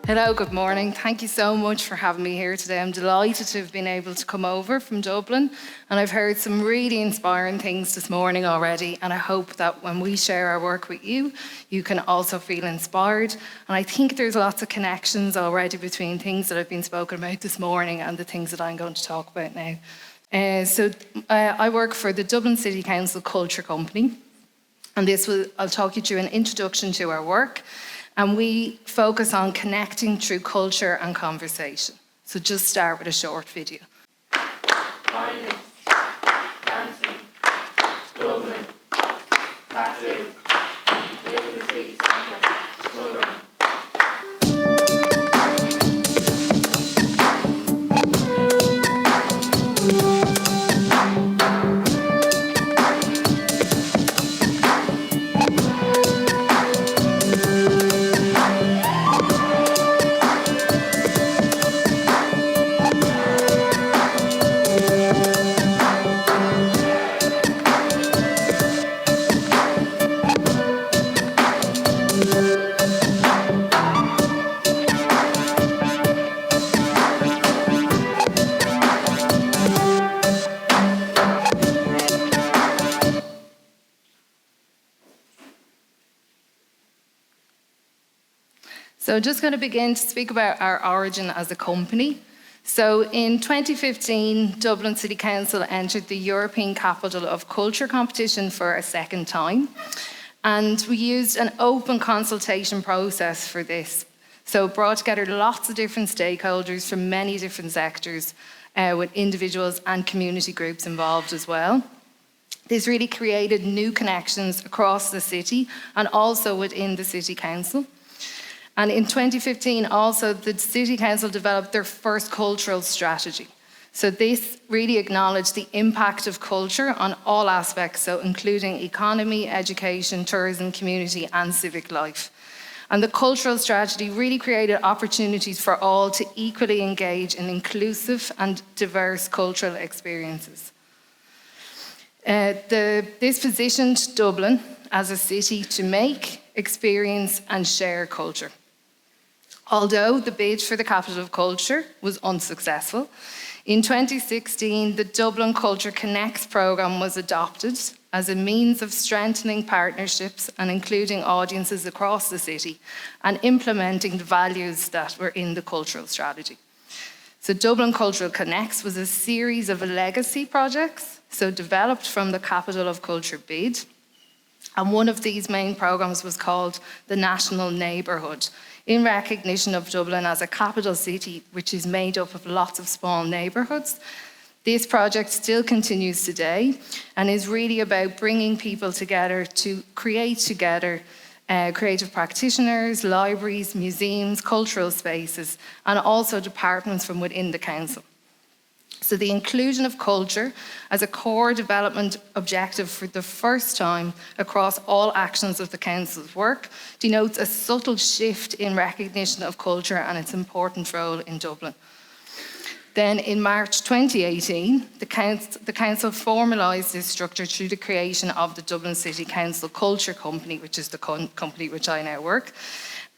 Hello, good morning. Thank you so much for having me here today. I'm delighted to have been able to come over from Dublin, and I've heard some really inspiring things this morning already, and I hope that when we share our work with you, you can also feel inspired. And I think there's lots of connections already between things that have been spoken about this morning and the things that I'm going to talk about now. I work for the Dublin City Council Culture Company, and I'll talk you through an introduction to our work. And we focus on connecting through culture and conversation. So just start with a short video. Dancing, Dublin, tattoo, So just going to begin to speak about our origin as a company. So in 2015, Dublin City Council entered the European Capital of Culture competition for a second time. And we used an open consultation process for this. So it brought together lots of different stakeholders from many different sectors, with individuals and community groups involved as well. This really created new connections across the city and also within the City Council. And in 2015, also, the City Council developed their first cultural strategy. So this really acknowledged the impact of culture on all aspects, so including economy, education, tourism, community, and civic life. And the cultural strategy really created opportunities for all to equally engage in inclusive and diverse cultural experiences. This positioned Dublin as a city to make, experience, and share culture. Although the bid for the Capital of Culture was unsuccessful, in 2016, the Dublin Culture Connects programme was adopted as a means of strengthening partnerships and including audiences across the city and implementing the values that were in the cultural strategy. So Dublin Cultural Connects was a series of legacy projects, so developed from the Capital of Culture bid. And one of these main programmes was called the National Neighbourhood, in recognition of Dublin as a capital city, which is made up of lots of small neighbourhoods. This project still continues today and is really about bringing people together to create together creative practitioners, libraries, museums, cultural spaces, and also departments from within the council. So the inclusion of culture as a core development objective for the first time across all actions of the Council's work denotes a subtle shift in recognition of culture and its important role in Dublin. Then in March 2018, the Council formalised this structure through the creation of the Dublin City Council Culture Company, which is the company which I now work.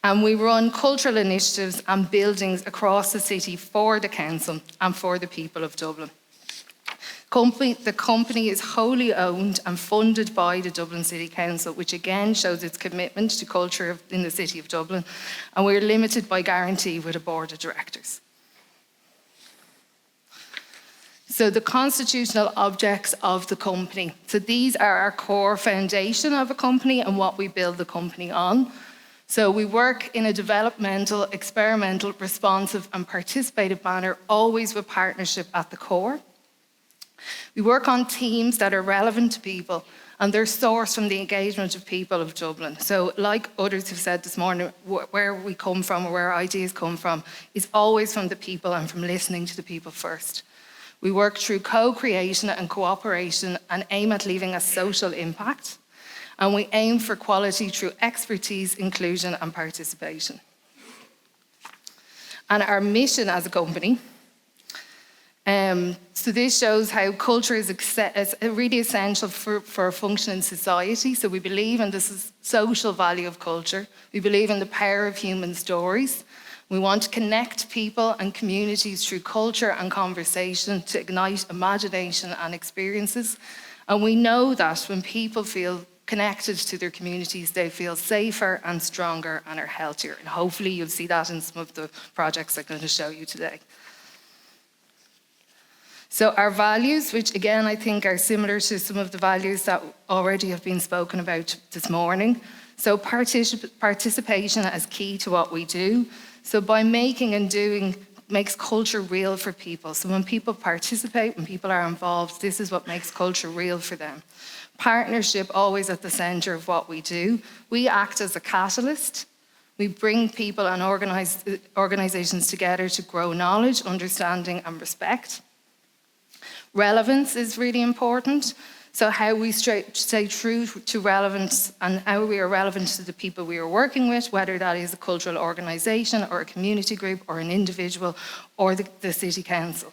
And we run cultural initiatives and buildings across the city for the council and for the people of Dublin. The company is wholly owned and funded by the Dublin City Council, which again shows its commitment to culture in the city of Dublin. And we're limited by guarantee with a board of directors. So the constitutional objects of the company. So these are our core foundation of a company and what we build the company on. So we work in a developmental, experimental, responsive and participative manner, always with partnership at the core. We work on themes that are relevant to people and they're sourced from the engagement of people of Dublin. So like others have said this morning, where we come from or where ideas come from is always from the people and from listening to the people first. We work through co-creation and cooperation and aim at leaving a social impact. And we aim for quality through expertise, inclusion and participation. And our mission as a company So this shows how culture is really essential for a functioning society. So we believe in this social value of culture. We believe in the power of human stories. We want to connect people and communities through culture and conversation to ignite imagination and experiences. And we know that when people feel connected to their communities, they feel safer and stronger and are healthier. And hopefully you'll see that in some of the projects I'm going to show you today. So our values, which again I think are similar to some of the values that already have been spoken about this morning. So participation is key to what we do. So by making and doing makes culture real for people. So when people participate, when people are involved, this is what makes culture real for them. Partnership always at the centre of what we do. We act as a catalyst. We bring people and organisations together to grow knowledge, understanding and respect. Relevance is really important. So how we stay true to relevance and how we are relevant to the people we are working with, whether that is a cultural organisation or a community group or an individual or the city council.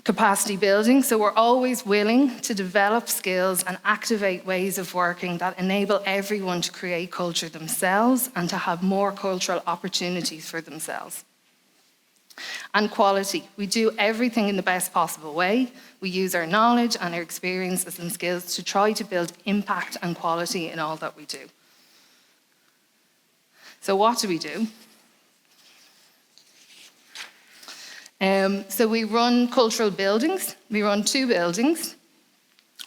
Capacity building, so we're always willing to develop skills and activate ways of working that enable everyone to create culture themselves and to have more cultural opportunities for themselves. And quality. We do everything in the best possible way. We use our knowledge and our experiences and skills to try to build impact and quality in all that we do. So what do we do? So we run cultural buildings. We run 2 buildings.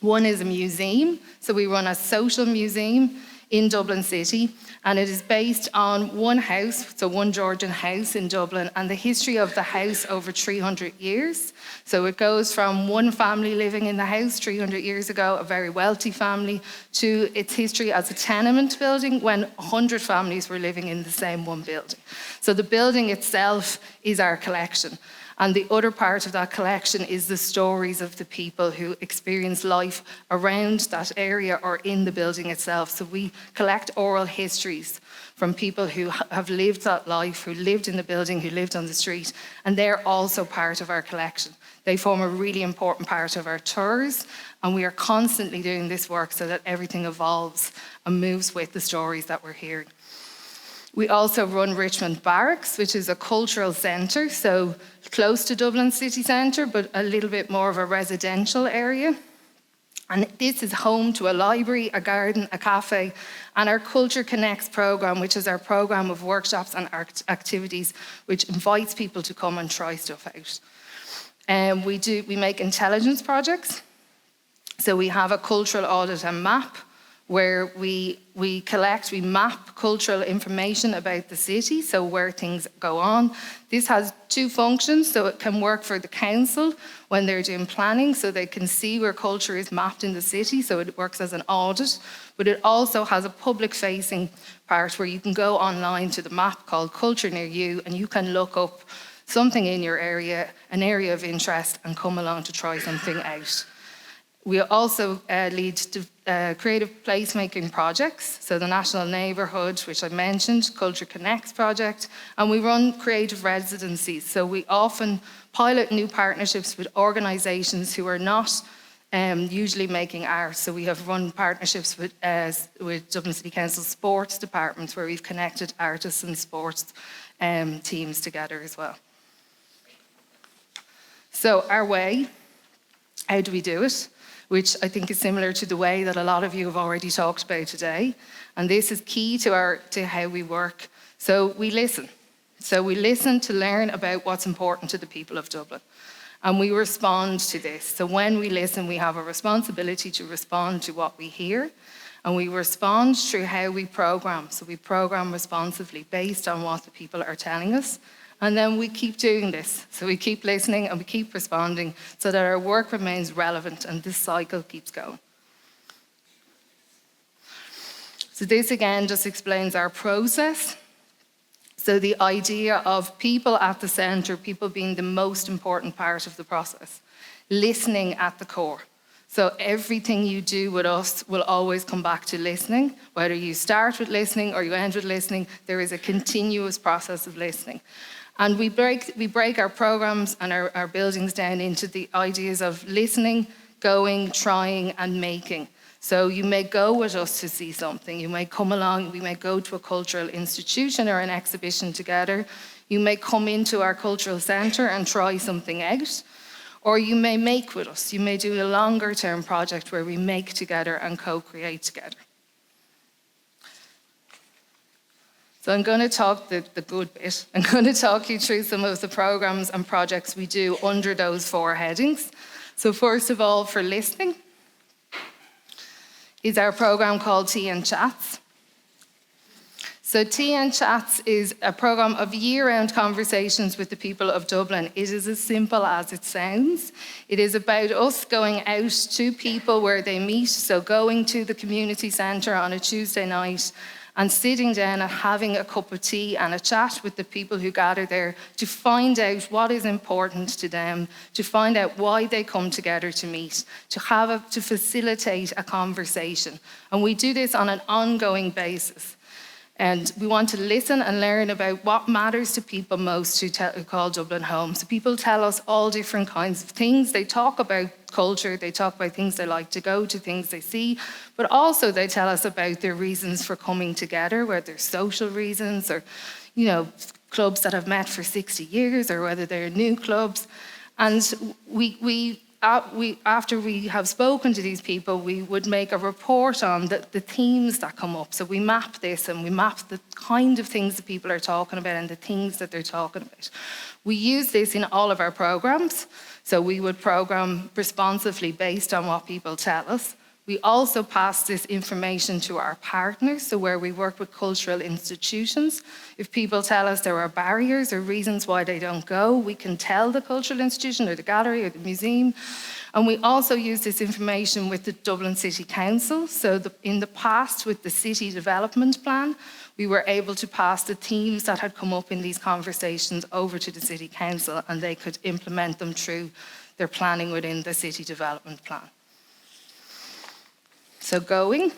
One is a museum. So we run a social museum in Dublin City, and it is based on one house, so one Georgian house in Dublin, and the history of the house over 300 years. So it goes from one family living in the house 300 years ago, a very wealthy family, to its history as a tenement building when 100 families were living in the same one building. So the building itself is our collection. And the other part of that collection is the stories of the people who experience life around that area or in the building itself. So we collect oral histories from people who have lived that life, who lived in the building, who lived on the street, and they're also part of our collection. They form a really important part of our tours, and we are constantly doing this work so that everything evolves and moves with the stories that we're hearing. We also run Richmond Barracks, which is a cultural centre, so close to Dublin city centre, but a little bit more of a residential area. And this is home to a library, a garden, a cafe, and our Culture Connects programme, which is our programme of workshops and activities, which invites people to come and try stuff out. We make intelligence projects. So we have a cultural audit and map, where we map cultural information about the city, so where things go on. This has 2 functions, so it can work for the council when they're doing planning, so they can see where culture is mapped in the city, so it works as an audit, but it also has a public-facing part where you can go online to the map called Culture Near You, and you can look up something in your area, an area of interest, and come along to try something out. We also lead creative placemaking projects, so the National Neighbourhood, which I mentioned, Culture Connects project, and we run creative residencies. So we often pilot new partnerships with organisations who are not usually making art. So we have run partnerships with Dublin City Council sports departments, where we've connected artists and sports teams together as well. So our way, how do we do it? Which I think is similar to the way that a lot of you have already talked about today. And this is key to how we work. So we listen. So we listen to learn about what's important to the people of Dublin. And we respond to this. So when we listen, we have a responsibility to respond to what we hear. And we respond through how we programme. So we programme responsively based on what the people are telling us. And then we keep doing this. So we keep listening and we keep responding so that our work remains relevant and this cycle keeps going. So this again just explains our process. So the idea of people at the centre, people being the most important part of the process. Listening at the core. So everything you do with us will always come back to listening. Whether you start with listening or you end with listening, there is a continuous process of listening. And we break our programs and our buildings down into the ideas of listening, going, trying, and making. So you may go with us to see something. You may come along, we may go to a cultural institution or an exhibition together. You may come into our cultural centre and try something out. Or you may make with us. You may do a longer term project where we make together and co-create together. So I'm going to talk the good bit. I'm going to talk you through some of the programs and projects we do under those 4 headings. So first of all, for listening, is our program called Tea and Chats. So Tea and Chats is a program of year-round conversations with the people of Dublin. It is as simple as it sounds. It is about us going out to people where they meet, so going to the community centre on a Tuesday night and sitting down and having a cup of tea and a chat with the people who gather there to find out what is important to them, to find out why they come together to meet, to facilitate a conversation. And we do this on an ongoing basis. And we want to listen and learn about what matters to people most who call Dublin home. So people tell us all different kinds of things. They talk about culture, they talk about things they like to go to, things they see, but also they tell us about their reasons for coming together, whether they're social reasons or, clubs that have met for 60 years or whether they're new clubs. And after we have spoken to these people, we would make a report on the themes that come up. So we map this and we map the kind of things that people are talking about and the things that they're talking about. We use this in all of our programs. So we would program responsively based on what people tell us. We also pass this information to our partners, so where we work with cultural institutions. If people tell us there are barriers or reasons why they don't go, we can tell the cultural institution or the gallery or the museum. And we also use this information with the Dublin City Council. So in the past, with the city development plan, we were able to pass the themes that had come up in these conversations over to the City Council, and they could implement them through their planning within the city development plan. So going.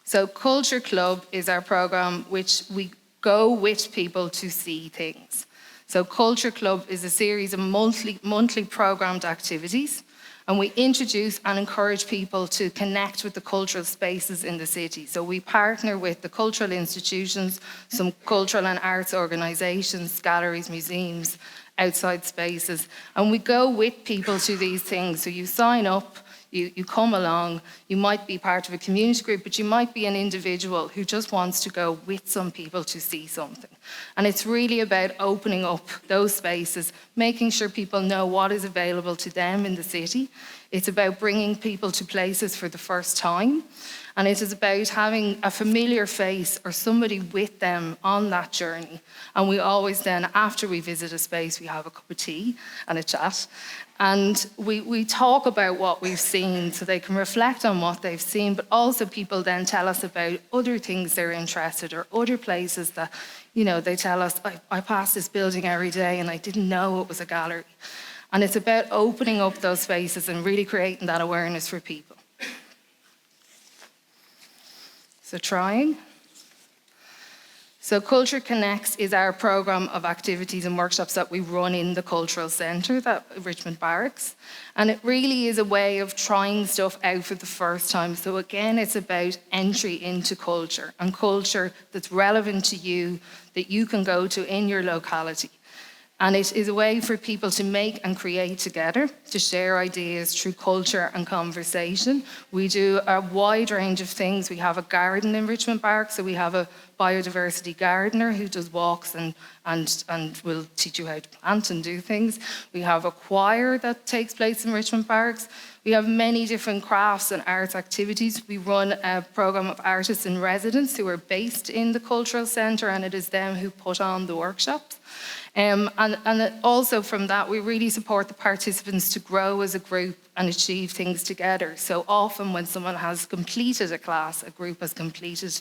So Culture Club is our program which we go with people to see things. So Culture Club is a series of monthly programmed activities, and we introduce and encourage people to connect with the cultural spaces in the city. So we partner with the cultural institutions, some cultural and arts organisations, galleries, museums, outside spaces, and we go with people to these things. So you sign up, you come along, you might be part of a community group, but you might be an individual who just wants to go with some people to see something. And it's really about opening up those spaces, making sure people know what is available to them in the city. It's about bringing people to places for the first time. And it is about having a familiar face or somebody with them on that journey. And we always then, after we visit a space, we have a cup of tea and a chat. And we talk about what we've seen so they can reflect on what they've seen, but also people then tell us about other things they're interested in or other places that, they tell us, I pass this building every day and I didn't know it was a gallery. And it's about opening up those spaces and really creating that awareness for people. So trying. So Culture Connects is our programme of activities and workshops that we run in the Cultural Centre, that Richmond Barracks. And it really is a way of trying stuff out for the first time. So again, it's about entry into culture and culture that's relevant to you, that you can go to in your locality. And it is a way for people to make and create together, to share ideas through culture and conversation. We do a wide range of things. We have a garden in Richmond Barracks, so we have a biodiversity gardener who does walks and will teach you how to plant and do things. We have a choir that takes place in Richmond Barracks. We have many different crafts and arts activities. We run a programme of artists in residence who are based in the Cultural Centre, and it is them who put on the workshops. And also from that, we really support the participants to grow as a group and achieve things together. So often when someone has completed a class, a group has completed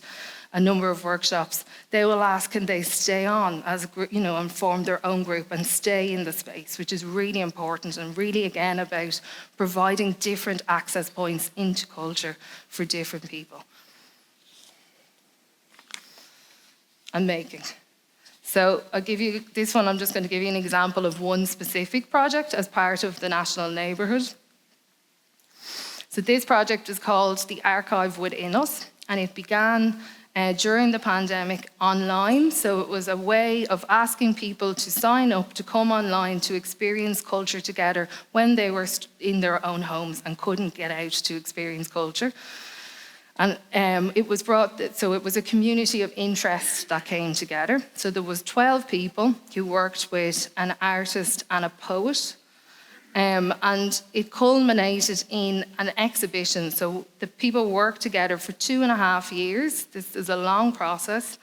a number of workshops, they will ask, can they stay on as a group, and form their own group and stay in the space, which is really important and really, again, about providing different access points into culture for different people. and making. So I'll give you this one, I'm just going to give you an example of one specific project as part of the National Neighbourhood. So this project is called The Archive Within Us, and it began during the pandemic online. So it was a way of asking people to sign up, to come online, to experience culture together when they were in their own homes and couldn't get out to experience culture. And it was a community of interest that came together. So there was 12 people who worked with an artist and a poet. And it culminated in an exhibition. So the people worked together for 2.5 years. This is a long process.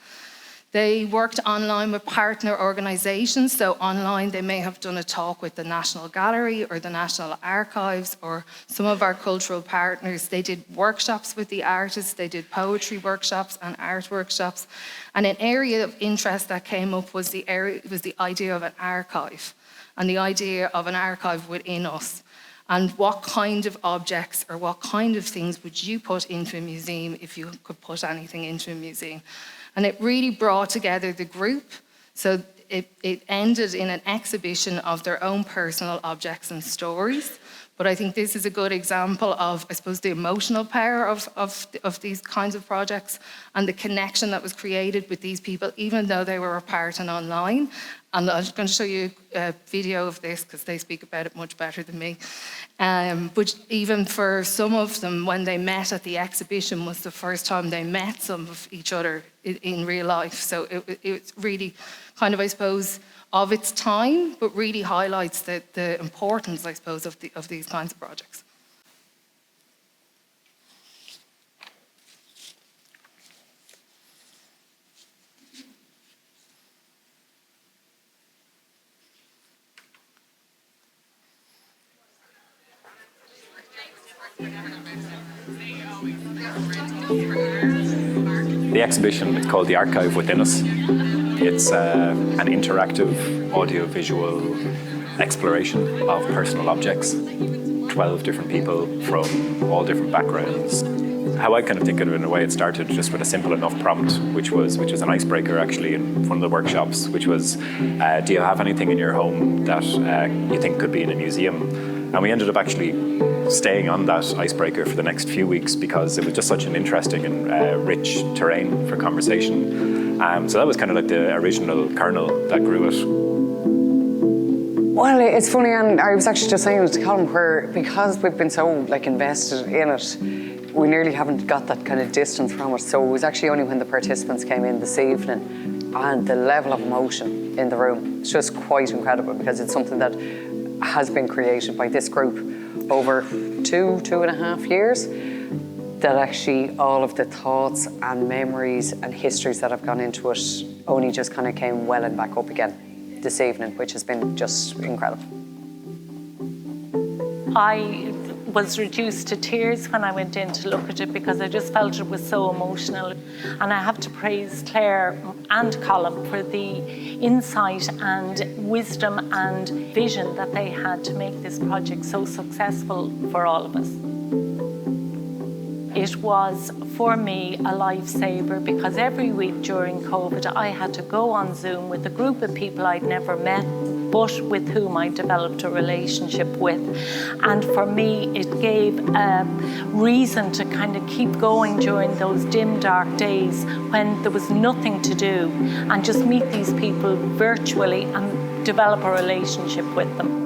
They worked online with partner organisations. So online they may have done a talk with the National Gallery or the National Archives or some of our cultural partners. They did workshops with the artists. They did poetry workshops and art workshops. And an area of interest that came up was the idea of an archive. And the idea of an archive within us. And what kind of objects or what kind of things would you put into a museum if you could put anything into a museum? And it really brought together the group. So it ended in an exhibition of their own personal objects and stories. But I think this is a good example of, I suppose, the emotional power of these kinds of projects and the connection that was created with these people, even though they were apart and online. And I'm going to show you a video of this because they speak about it much better than me. But even for some of them, when they met at the exhibition was the first time they met some of each other in real life. So it's really kind of, I suppose, of its time, but really highlights the importance, I suppose, of these kinds of projects. The exhibition is called The Archive Within Us. It's an interactive audio-visual exploration of personal objects. 12 different people from all different backgrounds. How I kind of think of it in a way, it started just with a simple enough prompt, which was an icebreaker actually in one of the workshops, which was, do you have anything in your home that you think could be in a museum? And we ended up actually staying on that icebreaker for the next few weeks because it was just such an interesting and rich terrain for conversation. So that was kind of like the original kernel that grew it. Well, it's funny, and I was actually just saying to Colin, because we've been so invested in it, we nearly haven't got that kind of distance from it. So it was actually only when the participants came in this evening and the level of emotion in the room, it's just quite incredible because it's something that has been created by this group over 2.5 years, that actually all of the thoughts and memories and histories that have gone into it only just kind of came welling back up again this evening, which has been just incredible. I was reduced to tears when I went in to look at it because I just felt it was so emotional. And I have to praise Claire and Colin for the insight and wisdom and vision that they had to make this project so successful for all of us. It was, for me, a lifesaver because every week during COVID, I had to go on Zoom with a group of people I'd never met, but with whom I developed a relationship with. And for me, it gave a reason to kind of keep going during those dim, dark days when there was nothing to do and just meet these people virtually and develop a relationship with them.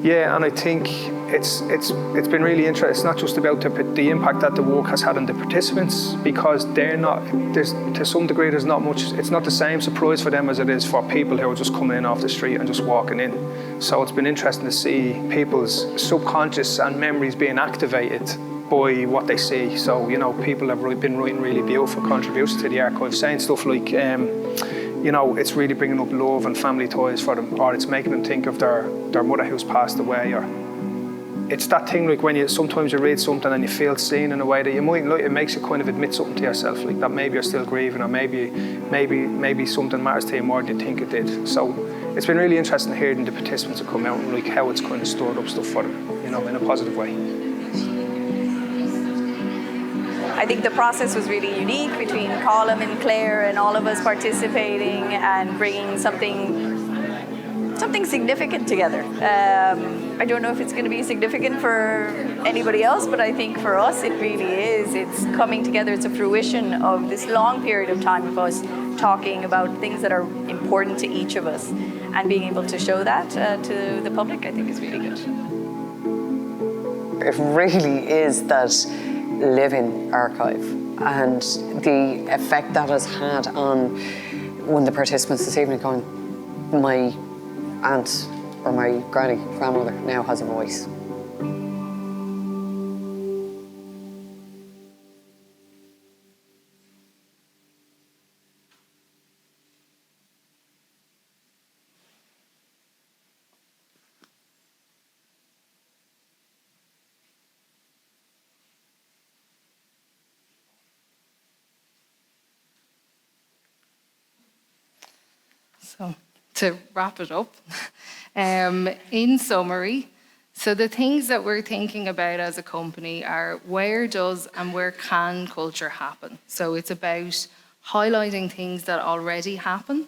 Yeah, and I think it's been really interesting. It's not just about the impact that the work has had on the participants, because to some degree there's not much, it's not the same surprise for them as it is for people who are just coming in off the street and just walking in. So it's been interesting to see people's subconscious and memories being activated by what they see. So, people have been writing really beautiful contributions to the archive, saying stuff like, it's really bringing up love and family ties for them, or it's making them think of their mother who's passed away, or it's that thing like when sometimes you read something and you feel seen in a way that you might like, it makes you kind of admit something to yourself, like that maybe you're still grieving, or maybe something matters to you more than you think it did. So it's been really interesting hearing the participants who come out and like how it's kind of stored up stuff for them, in a positive way. I think the process was really unique between Colm and Claire and all of us participating and bringing something significant together. I don't know if it's going to be significant for anybody else, but I think for us it really is. It's coming together. It's a fruition of this long period of time of us talking about things that are important to each of us, and being able to show that to the public, I think, is really good. It really is that living archive, and the effect that has had on one of the participants this evening going, my aunt or my grandmother now has a voice. So, to wrap it up, in summary, so the things that we're thinking about as a company are where does and where can culture happen? So it's about highlighting things that already happen.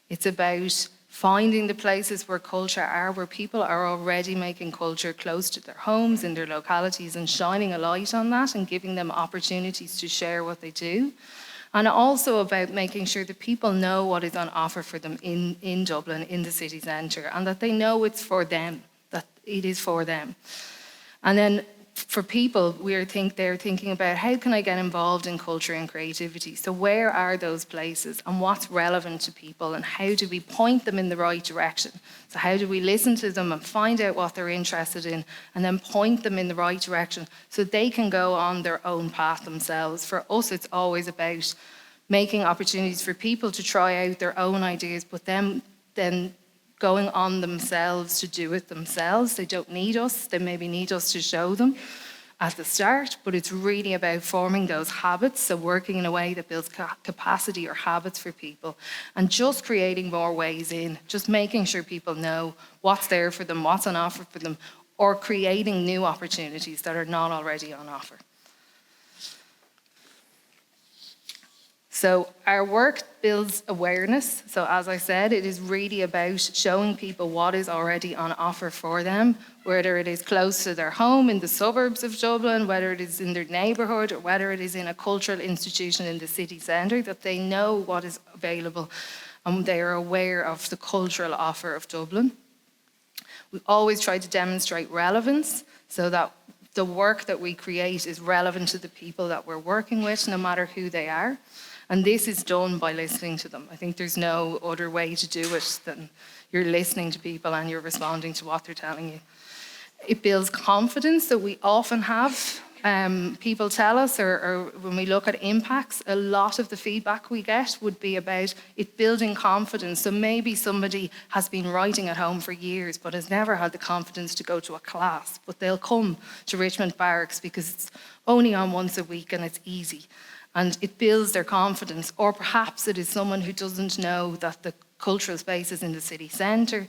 It's about finding the places where culture are, where people are already making culture close to their homes, in their localities, and shining a light on that and giving them opportunities to share what they do. And also about making sure that people know what is on offer for them in Dublin, in the city centre, and that they know it's for them, that it is for them. And then for people, they're thinking about how can I get involved in culture and creativity? So where are those places and what's relevant to people, and how do we point them in the right direction? So how do we listen to them and find out what they're interested in, and then point them in the right direction so they can go on their own path themselves? For us, it's always about making opportunities for people to try out their own ideas, but them then going on themselves to do it themselves. They don't need us. They maybe need us to show them at the start, but it's really about forming those habits, so working in a way that builds capacity or habits for people, and just creating more ways in, just making sure people know what's there for them, what's on offer for them, or creating new opportunities that are not already on offer. So our work builds awareness. So as I said, it is really about showing people what is already on offer for them, whether it is close to their home in the suburbs of Dublin, whether it is in their neighbourhood, or whether it is in a cultural institution in the city centre, that they know what is available and they are aware of the cultural offer of Dublin. We always try to demonstrate relevance so that the work that we create is relevant to the people that we're working with, no matter who they are. And this is done by listening to them. I think there's no other way to do it than you're listening to people and you're responding to what they're telling you. It builds confidence that we often have. People tell us, or when we look at impacts, a lot of the feedback we get would be about it building confidence. So maybe somebody has been writing at home for years but has never had the confidence to go to a class, but they'll come to Richmond Barracks because it's only on once a week and it's easy. And it builds their confidence. Or perhaps it is someone who doesn't know that the cultural spaces in the city centre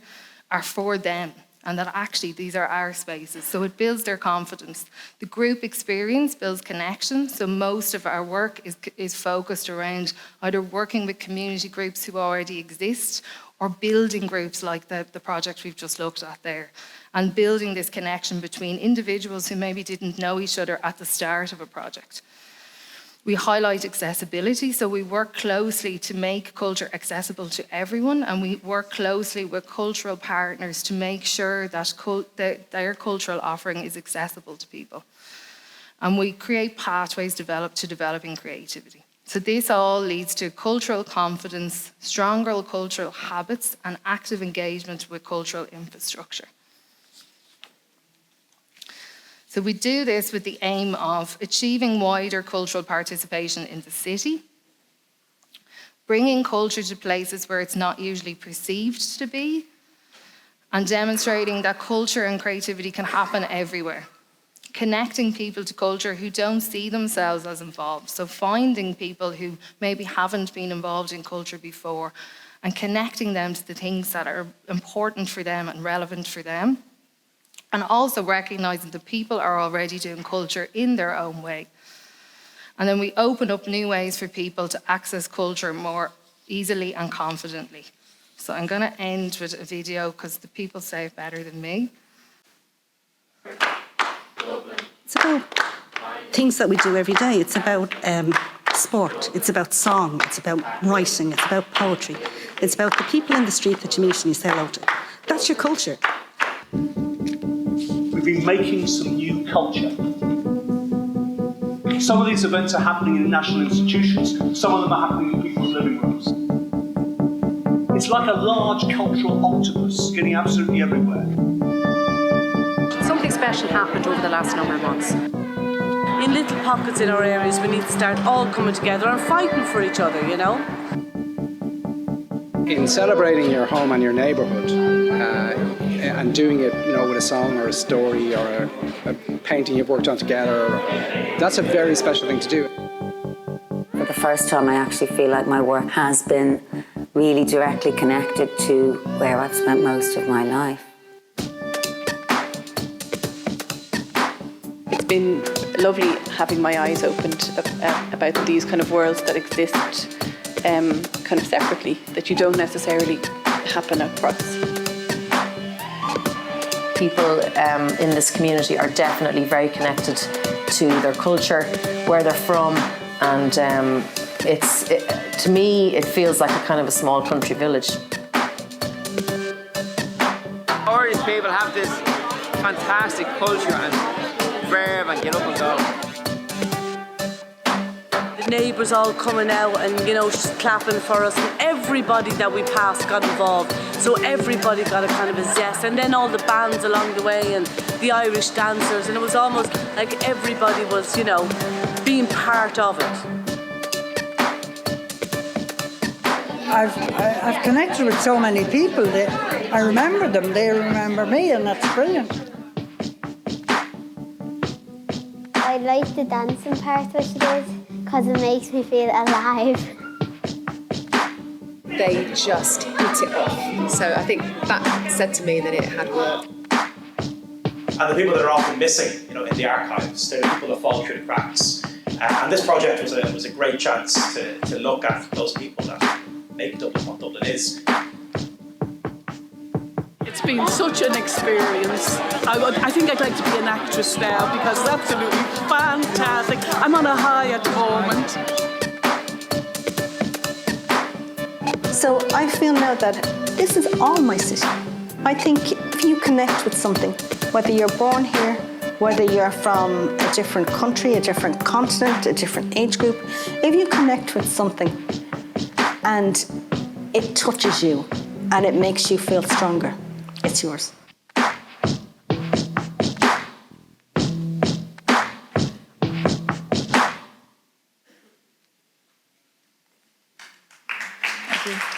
are for them, and that actually these are our spaces. So it builds their confidence. The group experience builds connection. So most of our work is focused around either working with community groups who already exist, or building groups like the project we've just looked at there, and building this connection between individuals who maybe didn't know each other at the start of a project. We highlight accessibility, so we work closely to make culture accessible to everyone, and we work closely with cultural partners to make sure that their cultural offering is accessible to people. And we create pathways to developing creativity. So this all leads to cultural confidence, stronger cultural habits, and active engagement with cultural infrastructure. So we do this with the aim of achieving wider cultural participation in the city, bringing culture to places where it's not usually perceived to be, and demonstrating that culture and creativity can happen everywhere. Connecting people to culture who don't see themselves as involved. So finding people who maybe haven't been involved in culture before and connecting them to the things that are important for them and relevant for them. And also recognising that people are already doing culture in their own way. And then we open up new ways for people to access culture more easily and confidently. So I'm going to end with a video because the people say it better than me. It's about things that we do every day. It's about sport, it's about song, it's about writing, it's about poetry. It's about the people in the street that you meet and you say hello to. That's your culture. We've been making some new culture. Some of these events are happening in national institutions, some of them are happening in people's living rooms. It's like a large cultural octopus getting absolutely everywhere. Something special happened over the last number of months. In little pockets in our areas, we need to start all coming together and fighting for each other, you know? In celebrating your home and your neighbourhood, and doing it, with a song or a story or a painting you've worked on together, that's a very special thing to do. For the first time, I actually feel like my work has been really directly connected to where I've spent most of my life. It's been lovely having my eyes opened about these kind of worlds that exist kind of separately, that you don't necessarily happen across. People in this community are definitely very connected to their culture, where they're from, and to me it feels like a kind of a small country village. Irish people have this fantastic culture and verve and get up and go. The neighbours all coming out and, just clapping for us, and everybody that we passed got involved. So everybody got a kind of a zest, and then all the bands along the way and the Irish dancers, and it was almost like everybody was, being part of it. I've connected with so many people that I remember them, they remember me, and that's brilliant. I like the dancing part which it is, because it makes me feel alive. They just hit it off. So I think that said to me that it had worked. And the people that are often missing, in the archives, they're the people that fall through the cracks. And this project was a great chance to look at those people that make Dublin what Dublin is. It's been such an experience. I think I'd like to be an actress now because it's absolutely fantastic. I'm on a high at the moment. So I feel now that this is all my city. I think if you connect with something, whether you're born here, whether you're from a different country, a different continent, a different age group, if you connect with something and it touches you and it makes you feel stronger, it's yours. Thank you.